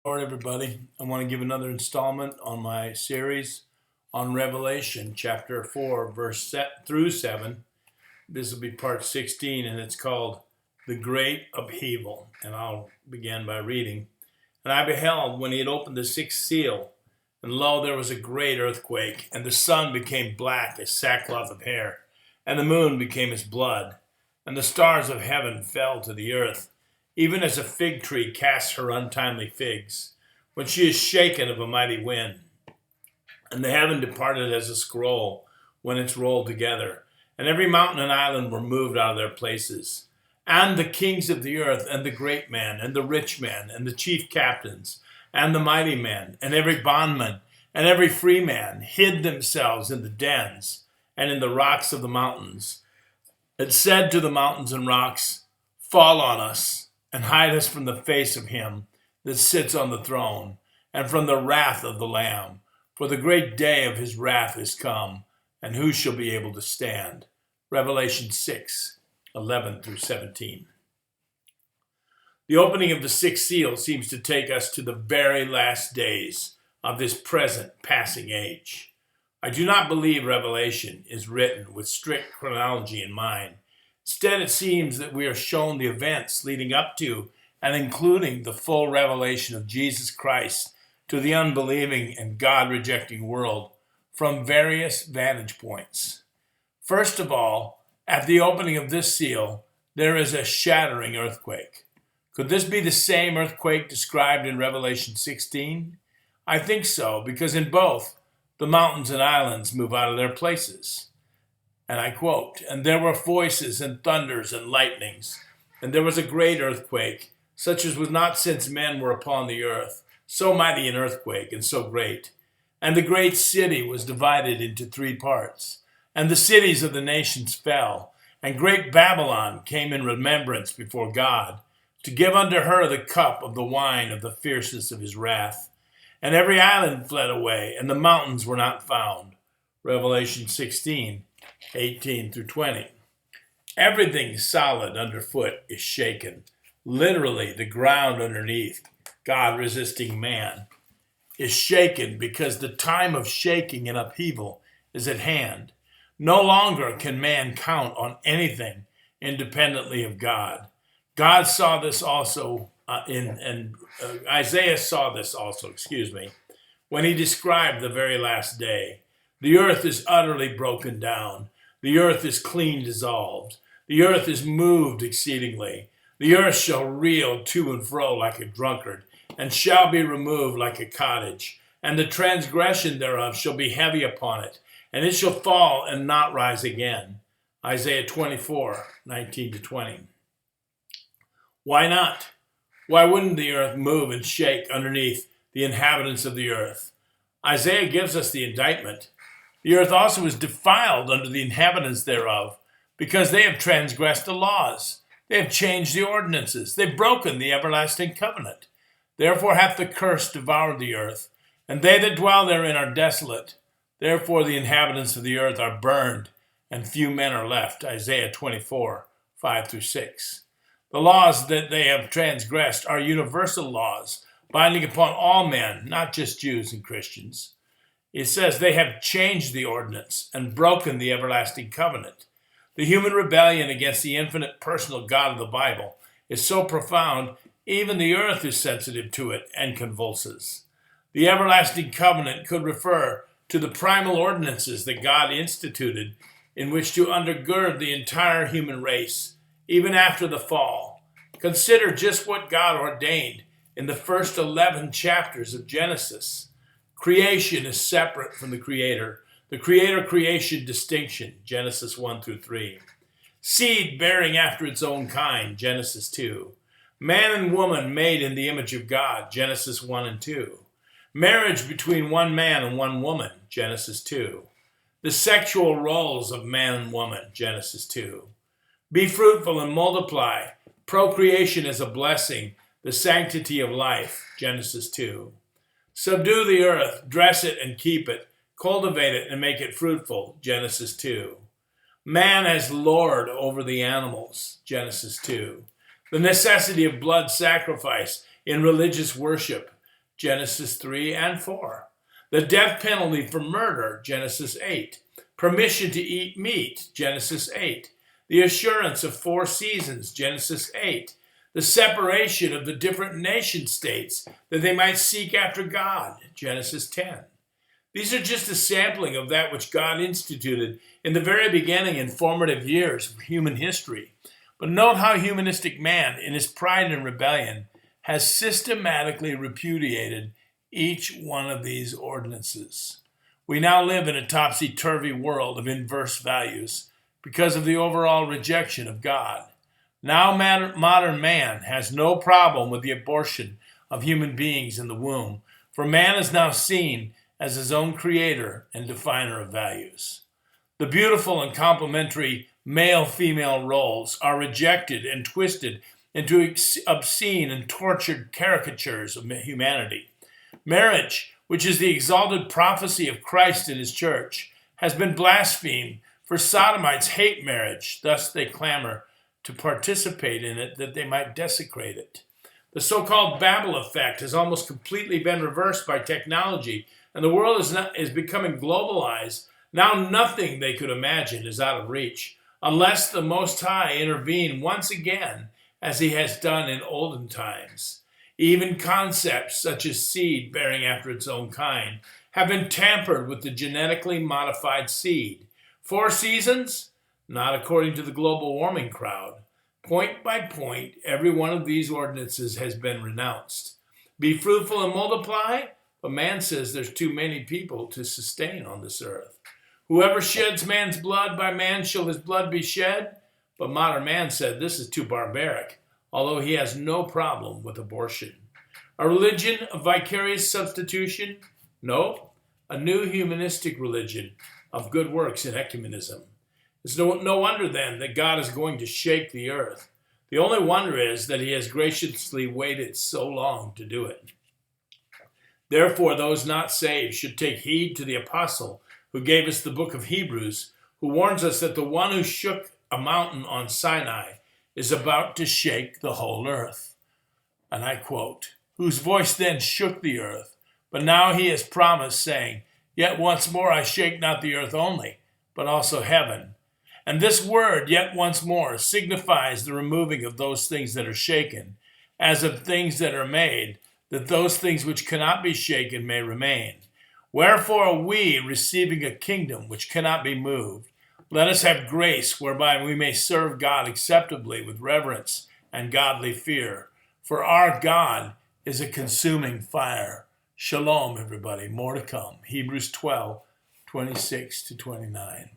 All right, everybody. I want to give another installment on my series on Revelation, chapter 4, through 7. This will be part 16, and it's called The Great Upheaval. And I'll begin by reading. And I beheld when he had opened the sixth seal, and lo, there was a great earthquake, and the sun became black as sackcloth of hair, and the moon became as blood, and the stars of heaven fell to the earth, even as a fig tree casts her untimely figs, when she is shaken of a mighty wind. And the heaven departed as a scroll when it's rolled together, and every mountain and island were moved out of their places. And the kings of the earth, and the great man, and the rich man, and the chief captains, and the mighty men, and every bondman, and every free man, hid themselves in the dens and in the rocks of the mountains, and said to the mountains and rocks, Fall on us, and hide us from the face of him that sits on the throne, and from the wrath of the Lamb. For the great day of his wrath is come, and who shall be able to stand? Revelation 6:11 through 17. The opening of the sixth seal seems to take us to the very last days of this present passing age. I do not believe Revelation is written with strict chronology in mind. Instead, it seems that we are shown the events leading up to and including the full revelation of Jesus Christ to the unbelieving and God-rejecting world from various vantage points. First of all, at the opening of this seal, there is a shattering earthquake. Could this be the same earthquake described in Revelation 16? I think so, because in both, the mountains and islands move out of their places. And I quote, And there were voices and thunders and lightnings, and there was a great earthquake, such as was not since men were upon the earth, so mighty an earthquake and so great. And the great city was divided into three parts, and the cities of the nations fell, and great Babylon came in remembrance before God, to give unto her the cup of the wine of the fierceness of his wrath. And every island fled away, and the mountains were not found. Revelation 16:18 through 20. Everything solid underfoot is shaken. Literally, the ground underneath, God resisting man, is shaken because the time of shaking and upheaval is at hand. No longer can man count on anything independently of God. God saw this also Isaiah saw this also, when he described the very last day. The earth is utterly broken down. The earth is clean dissolved. The earth is moved exceedingly. The earth shall reel to and fro like a drunkard, and shall be removed like a cottage. And the transgression thereof shall be heavy upon it, and it shall fall and not rise again. Isaiah 24:19 to 20. Why not? Why wouldn't the earth move and shake underneath the inhabitants of the earth? Isaiah gives us the indictment. The earth also is defiled under the inhabitants thereof, because they have transgressed the laws. They have changed the ordinances. They've broken the everlasting covenant. Therefore hath the curse devoured the earth, and they that dwell therein are desolate. Therefore the inhabitants of the earth are burned, and few men are left. Isaiah 24:5 through 6. The laws that they have transgressed are universal laws, binding upon all men, not just Jews and Christians. It says they have changed the ordinance and broken the everlasting covenant. The human rebellion against the infinite personal God of the Bible is so profound, even the earth is sensitive to it and convulses. The everlasting covenant could refer to the primal ordinances that God instituted in which to undergird the entire human race, even after the fall. Consider just what God ordained in the first 11 chapters of Genesis. Creation is separate from the Creator. The Creator-creation distinction, Genesis 1 through 3. Seed bearing after its own kind, Genesis 2. Man and woman made in the image of God, Genesis 1 and 2. Marriage between one man and one woman, Genesis 2. The sexual roles of man and woman, Genesis 2. Be fruitful and multiply. Procreation is a blessing, the sanctity of life, Genesis 2. Subdue the earth, dress it and keep it, cultivate it and make it fruitful, Genesis 2. Man as Lord over the animals, Genesis 2. The necessity of blood sacrifice in religious worship, Genesis 3 and 4. The death penalty for murder, Genesis 8. Permission to eat meat, Genesis 8. The assurance of 4 seasons, Genesis 8. The separation of the different nation states that they might seek after God, Genesis 10. These are just a sampling of that which God instituted in the very beginning and formative years of human history. But note how humanistic man, in his pride and rebellion, has systematically repudiated each one of these ordinances. We now live in a topsy-turvy world of inverse values because of the overall rejection of God. Now modern man has no problem with the abortion of human beings in the womb, for man is now seen as his own creator and definer of values. The beautiful and complementary male-female roles are rejected and twisted into obscene and tortured caricatures of humanity. Marriage, which is the exalted prophecy of Christ and his church, has been blasphemed, for sodomites hate marriage, thus they clamor to participate in it that they might desecrate it. The so-called Babel effect has almost completely been reversed by technology, and the world is becoming globalized. Now nothing they could imagine is out of reach, unless the Most High intervene once again, as he has done in olden times. Even concepts such as seed bearing after its own kind have been tampered with the genetically modified seed. 4 seasons? Not according to the global warming crowd. Point by point, every one of these ordinances has been renounced. Be fruitful and multiply, but man says there's too many people to sustain on this earth. Whoever sheds man's blood, by man shall his blood be shed. But modern man said this is too barbaric, although he has no problem with abortion. A religion of vicarious substitution? No, a new humanistic religion of good works and ecumenism. It's no wonder then that God is going to shake the earth. The only wonder is that he has graciously waited so long to do it. Therefore, those not saved should take heed to the apostle who gave us the book of Hebrews, who warns us that the one who shook a mountain on Sinai is about to shake the whole earth. And I quote, whose voice then shook the earth, but now he has promised, saying, yet once more I shake not the earth only, but also heaven. And this word, yet once more, signifies the removing of those things that are shaken, as of things that are made, that those things which cannot be shaken may remain. Wherefore we, receiving a kingdom which cannot be moved, let us have grace whereby we may serve God acceptably with reverence and godly fear. For our God is a consuming fire. Shalom, everybody. More to come. Hebrews 12, 26 to 29.